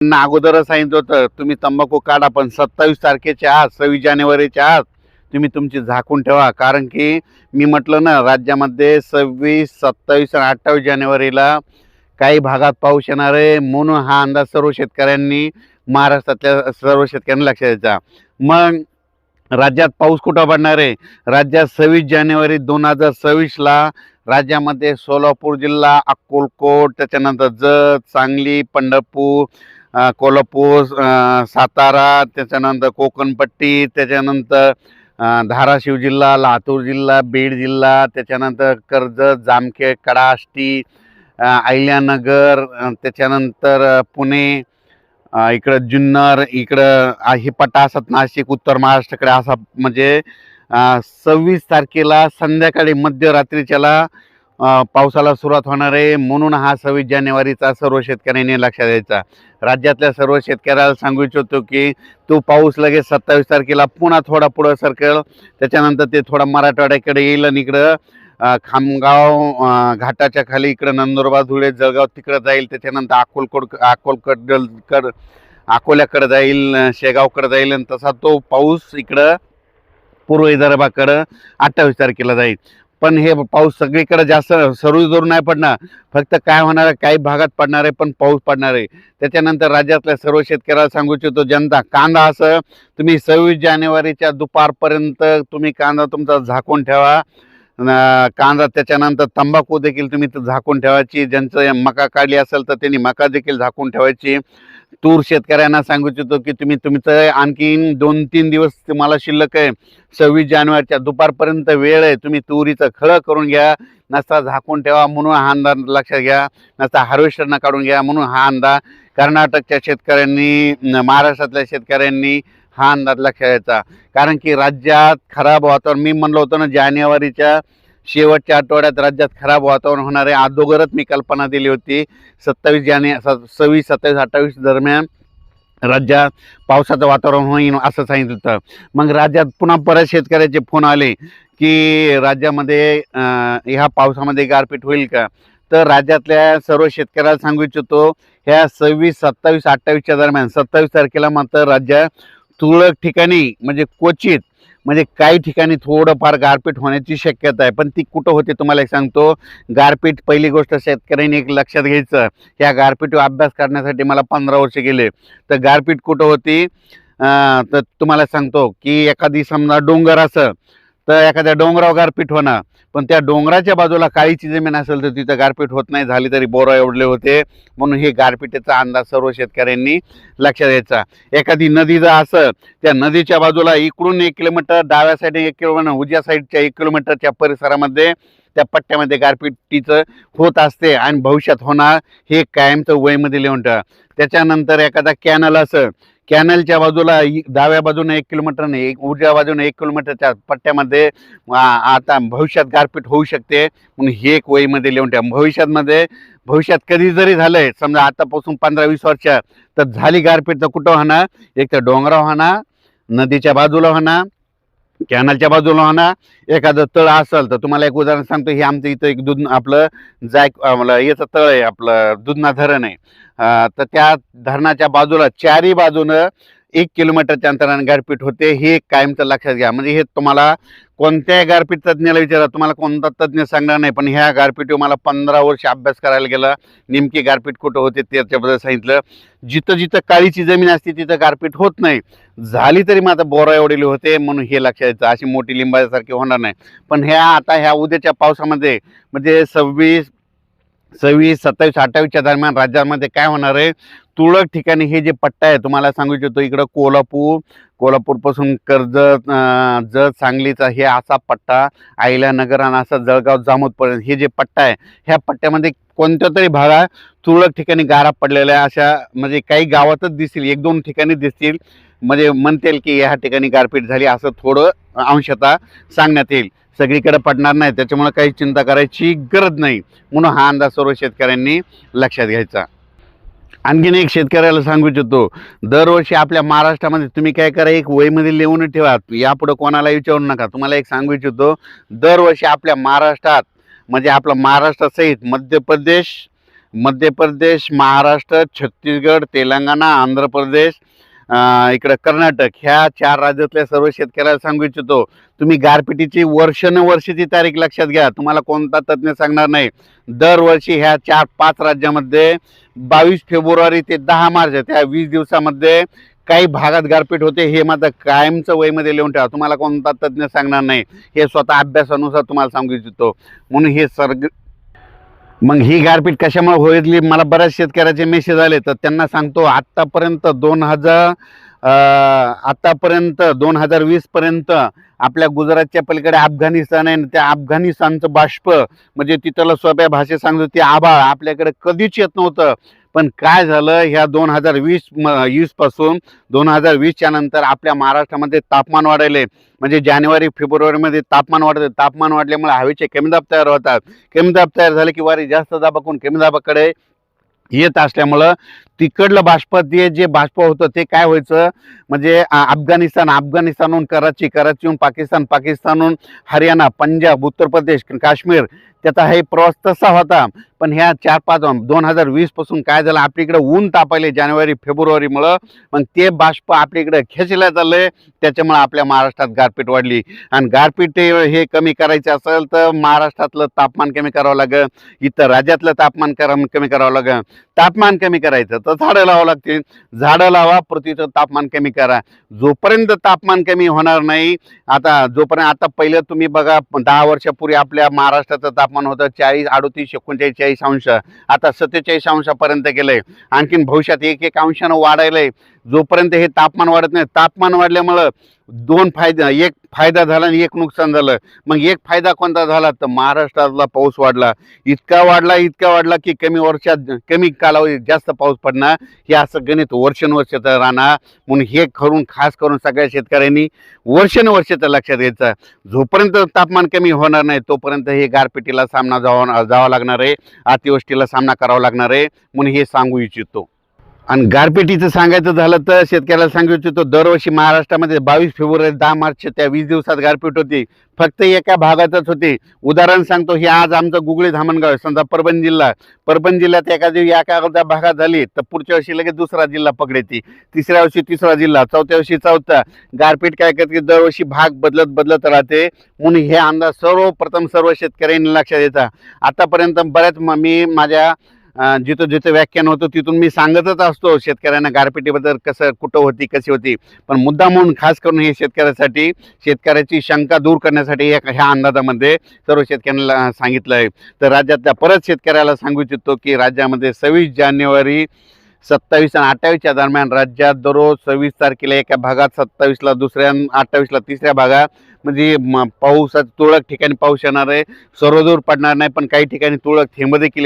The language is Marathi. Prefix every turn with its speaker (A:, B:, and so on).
A: ना अगोदरच सांगितलं होतं तुम्ही तंबाखू काढा, पण 27 तारखेच्या आत 26 जानेवारीच्या आत तुम्ही तुमची झाकून ठेवा. कारण की मी म्हटलं ना, राज्यामध्ये 26, 27 आणि 28 जानेवारीला काही भागात पाऊस येणार आहे, म्हणून हा अंदाज सर्व शेतकऱ्यांनी, महाराष्ट्रातल्या सर्व शेतकऱ्यांनी लक्षात द्यायचा. मग राज्यात पाऊस कुठं पडणार आहे? राज्यात 26 जानेवारी 2026ला राज्यामध्ये सोलापूर जिल्हा, अक्कलकोट, त्याच्यानंतर जत, सांगली, पंढरपूर, कोल्हापूर, सातारा, त्याच्यानंतर कोकणपट्टी, त्याच्यानंतर धाराशिव जिल्हा, लातूर जिल्हा, बीड जिल्हा, त्याच्यानंतर कर्जत, जामखेड, कडा, आष्टी, अहिल्यानगर, त्याच्यानंतर पुणे, इकडं जुन्नर, इकडं ही पट्टा असत, नाशिक, उत्तर महाराष्ट्राकडे असा, म्हणजे 26 तारखेला संध्याकाळी मध्यरात्रीच्याला पावसाला सुरुवात होणार आहे. म्हणून हा 26 जानेवारीचा सर्व शेतकऱ्यांनी लक्षात द्यायचा. राज्यातल्या सर्व शेतकऱ्याला सांगू इच्छितो की तो पाऊस लगेच 27 तारखेला पुन्हा थोडा पुढं सरकेल, त्याच्यानंतर ते थोडा मराठवाड्याकडे येईल आणि इकडं खामगाव घाटाच्या खाली इकडं नंदुरबार, धुळे, जळगाव तिकडं जाईल, त्याच्यानंतर अकोल्याकडे जाईल, शेगावकडे जाईल, आणि तसा तो पाऊस इकडं पूर्व विदर्भाकडं 28 तारखेला जाईल. पण हे पाऊस सगळीकडे जास्त सर्व नाही पडणार, फक्त काय होणार आहे, काही भागात पडणार आहे, पण पाऊस पडणार आहे. त्याच्यानंतर राज्यातल्या सर्व शेतकऱ्याला सांगू इच्छितो, जनता कांदा असं तुम्ही 26 जानेवारीच्या दुपारपर्यंत तुम्ही कांदा तुमचा झाकून ठेवा. कांदा, त्याच्यानंतर तंबाखू देखील तुम्ही झाकून ठेवायची. ज्यांचं मका काढली असेल तर त्यांनी मका देखील झाकून ठेवायची. तूर शेतकऱ्यांना सांगू इच्छितो की तुम्ही तुमचं आणखीन 2-3 दिवस तुम्हाला शिल्लक आहे. 26 जानेवारीच्या दुपारपर्यंत वेळ आहे, तुम्ही तुरीचं खळं करून घ्या, नसता झाकून ठेवा, म्हणून हा अंदाज लक्षात घ्या. नसता हार्वेस्टरनं काढून घ्या, म्हणून हा अंदाज. कर्नाटकच्या शेतकऱ्यांनी, महाराष्ट्रातल्या शेतकऱ्यांनी हा अंदाज लक्षात घ्यायचा. कारण की राज्यात खराब वातावरण, मी म्हणलं होतं ना, जानेवारीच्या शेवटच्या आठवड्यात राज्यात खराब वातावरण होणार आहे. अगोदरच मी कल्पना दिली होती. 26, 27, 28 दरम्यान राज्यात पावसाचं वातावरण होईल असं सांगितलं होतं. मग राज्यात पुन्हा परत शेतकऱ्याचे फोन आले की राज्यामध्ये ह्या पावसामध्ये गारपीट होईल का? तर राज्यातल्या सर्व शेतकऱ्याला सांगू इच्छितो, ह्या 26, 27, 28च्या दरम्यान 27 तारखेला मात्र राज्यात तुरळक ठिकाणी, म्हणजे क्वचित, म्हणजे काही ठिकाणी थोडंफार गारपीट होण्याची शक्यता आहे. पण ती कुठं होते तुम्हाला एक सांगतो. गारपीट, पहिली गोष्ट शेतकऱ्यांनी एक लक्षात घ्यायचं, ह्या गारपीटवर अभ्यास करण्यासाठी मला 15 वर्ष गेले. तर गारपीट कुठं होती, तर तुम्हाला सांगतो की एखादी समजा डोंगर असं, तर एखाद्या डोंगरावर गारपीट होणार, पण त्या डोंगराच्या बाजूला काळीची जमीन असेल तर तिथं गारपीट होत नाही. झाली तरी बोरा एवढले होते. म्हणून हे गारपीटीचा अंदाज सर्व शेतकऱ्यांनी लक्षात द्यायचा. एखादी नदी जर असं, त्या नदीच्या बाजूला इकडून 1 किलोमीटर, डाव्या साईडने 1 किलोमीटर, उजव्या साईडच्या 1 किलोमीटरच्या परिसरामध्ये त्या पट्ट्यामध्ये गारपिटीचं होत असते आणि भविष्यात होणार, हे कायमचं वयमध्ये लिहून ठेवा. त्याच्यानंतर एखादा कॅनल असं, कॅनलच्या बाजूला डाव्या बाजूने 1 किलोमीटर नाही, उजव्या बाजूने 1 किलोमीटरच्या पट्ट्यामध्ये आता भविष्यात गारपीट होऊ शकते, म्हणून हे एक वहीमध्ये लिहून ठेवा. भविष्यात कधी जरी झालंय, समजा आतापासून 15-20 वर्ष, तर झाली गारपीट तर कुठं होणार, एक तर डोंगरावर होणार, नदीच्या बाजूला होणार, कॅनलच्या बाजूला होणार. एखादं तळ असेल तर तुम्हाला एक उदाहरण सांगतो. हे आमचं इथं एक आपलं याचं तळ आहे, आपलं दुधना धरण आहे. तर त्या धरणाच्या बाजूला चारी बाजूनं 1 किलोमीटरच्या अंतराने गारपीट होते. हे कायमचं लक्षात घ्या. म्हणजे हे तुम्हाला कोणत्याही गारपीट तज्ज्ञाला विचारा, तुम्हाला कोणता तज्ज्ञ सांगणार नाही, पण ह्या गारपीटीवर मला 15 वर्ष अभ्यास करायला गेला. नेमकी गारपीट कुठं होते त्याच्याबद्दल सांगितलं. जिथं जिथं काळीची जमीन असते तिथं गारपीट होत नाही. झाली तरी मात्र बोरा एवढेली होते, म्हणून हे लक्षात यायचं. अशी मोठी लिंबासारखी होणार नाही. पण ह्या उद्याच्या पावसामध्ये, म्हणजे 26, 27, 28च्या दरम्यान राज्यामध्ये काय होणार आहे, तुरळक ठिकाणी हे जे पट्टा आहे तुम्हाला सांगू इच्छितो. इकडं कोल्हापूरपासून कर्जत, जत, सांगलीचा हे असा पट्टा, अहिल्यानगर आणि असा जळगाव, जामोदपर्यंत हे जे पट्टा आहे, ह्या पट्ट्यामध्ये कोणत्या तरी भागात तुरळक ठिकाणी गारा पडलेल्या अशा, म्हणजे काही गावातच दिसतील, 1-2 ठिकाणी दिसतील, म्हणजे म्हणतील की ह्या ठिकाणी गारपीट झाली, असं थोडं अंशतः सांगण्यात येईल. सगळीकडे पडणार नाही, त्याच्यामुळे काही चिंता करायची गरज नाही. म्हणून हा अंदाज सर्व शेतकऱ्यांनी लक्षात घ्यायचा. आणखीन एक शेतकऱ्याला सांगू इच्छितो, दरवर्षी आपल्या महाराष्ट्रामध्ये तुम्ही काय करा, एक वहीमध्ये लिहून ठेवा. यापुढे कोणाला विचारू नका. तुम्हाला एक सांगू इच्छितो, दरवर्षी आपल्या महाराष्ट्रात, म्हणजे आपलं महाराष्ट्रासहित मध्य प्रदेश, मध्य प्रदेश, महाराष्ट्र, छत्तीसगड, तेलंगणा, आंध्र प्रदेश, इकडं कर्नाटक, ह्या 4 राज्यातल्या सर्व शेतकऱ्याला सांगू इच्छितो, तुम्ही गारपिटीची वर्षानुवर्षीची तारीख लक्षात घ्या. तुम्हाला कोणता तज्ज्ञ सांगणार नाही. दरवर्षी ह्या 4-5 राज्यामध्ये 22 फेब्रुवारी ते 10 मार्च त्या 20 दिवसामध्ये काही भागात गारपीट होते. हे मात्र कायमचं वहीमध्ये लिहून ठेवा. तुम्हाला कोणता तज्ज्ञ सांगणार नाही. हे स्वतः अभ्यासानुसार तुम्हाला सांगू इच्छितो. म्हणून हे मग ही गारपीट कशामुळे होईल, मला बऱ्याच शेतकऱ्याचे मेसेज आले, तर त्यांना सांगतो आतापर्यंत 2020 पर्यंत आपल्या गुजरातच्या पलीकडे अफगाणिस्तान आहे. त्या अफगाणिस्तानचं बाष्प म्हणजे तिथलं सोप्या भाषेत सांगतो ते आभाळ आपल्याकडे कधीच येत नव्हतं. पण काय झालं, ह्या 2020 पासून 2020च्या नंतर आपल्या महाराष्ट्रामध्ये तापमान वाढले. म्हणजे जानेवारी फेब्रुवारीमध्ये तापमान वाढतं. तापमान वाढल्यामुळे हवेचे कमी दाब तयार होतात. कमी दाब तयार झाले की वारे जास्त दाबाकडून कमी दाबाकडे येत असल्यामुळं तिकडलं बाष्प जे बाष्प होतं ते काय व्हायचं, म्हणजे अफगाणिस्तानहून कराचीहून पाकिस्तानहून हरियाणा, पंजाब, उत्तर प्रदेश, काश्मीर, त्याचा हे प्रवास तसा होता. पण ह्या 2020 पासून काय झालं, आपल्याकडे ऊन तापायले जानेवारी फेब्रुवारीमुळं. मग ते बाष्प आपल्याकडे खेचल्या चाललंय. त्याच्यामुळे आपल्या महाराष्ट्रात गारपीट वाढली. आणि गारपीट हे कमी करायचं असेल तर महाराष्ट्रातलं तापमान कमी करावं लागेल, इतर राज्यातलं तापमान कमी करावं लागेल. तापमान कमी करायचं तर झाडं लावावं लागतील. झाडं लावा, पृथ्वीचं तापमान कमी करा. जोपर्यंत तापमान कमी होणार नाही, आता पहिलं तुम्ही बघा 10 वर्षापूर्वी आपल्या महाराष्ट्राचं तापमान होतं 40, 38, 39, 40 अंश. आता 47 अंशापर्यंत गेलंय. आणखीन भविष्यात 1-1 अंशानं वाढायलंय. जोपर्यंत हे तापमान वाढत नाही, तापमान वाढल्यामुळं 2 फायदा, एक फायदा झाला आणि एक नुकसान झालं. मग एक फायदा कोणता झाला, तर महाराष्ट्रातला पाऊस वाढला. इतका वाढला की कमी कालावधीत जास्त पाऊस पडणार. हे असं गणित वर्षानुवर्षाचं राहणार. म्हणून हे खास करून सगळ्या शेतकऱ्यांनी वर्षानुवर्षाचं लक्षात घ्यायचं. जोपर्यंत तापमान कमी होणार नाही तोपर्यंत हे गारपिटीला सामना जावं लागणार आहे, अतिवृष्टीला सामना करावा लागणार आहे. म्हणून हे सांगू इच्छितो. आणि गारपिटीचं सांगायचं झालं तर शेतकऱ्याला सांगू इच्छितो, दरवर्षी महाराष्ट्रामध्ये 22 फेब्रुवारी 10 मार्च त्या 20 दिवसात गारपीट होती. फक्त एका भागातच होती. उदाहरण सांगतो, हे आज आमचं गुगळी धामणगाव, समजा परभणी जिल्ह्यात एका भागात झाली तर पुढच्या वर्षी लगेच दुसरा जिल्हा पकडेती, तिसऱ्या वर्षी तिसरा जिल्हा, चौथ्या वर्षी चौथा. गारपीट काय करते, दरवर्षी भाग बदलत राहते. म्हणून हे अंदाज सर्वप्रथम सर्व शेतकऱ्यांनी लक्षात द्यायचा. आतापर्यंत बऱ्याच मी माझ्या जिथं व्याख्यान होतं तिथून मी सांगतच असतो शेतकऱ्यांना गारपिटीबद्दल कुठं होती, कशी होती. पण मुद्दा म्हणून खास करून हे शेतकऱ्याची शंका दूर करण्यासाठी ह्या अंदाजामध्ये सर्व शेतकऱ्यांना सांगितलं आहे. तर राज्यातल्या परत शेतकऱ्याला सांगू इच्छितो की राज्यामध्ये 26 जानेवारी 27 आणि 28च्या दरम्यान राज्यात दररोज 26 तारखेला एका भागात, 27ला दुसऱ्या, 28ला तिसऱ्या भागात म्हणजे पाऊस तुरळक ठिकाणी पाऊस येणार आहे. सर्वदूर पडणार नाही, पण काही ठिकाणी तुरळक थेंब देखील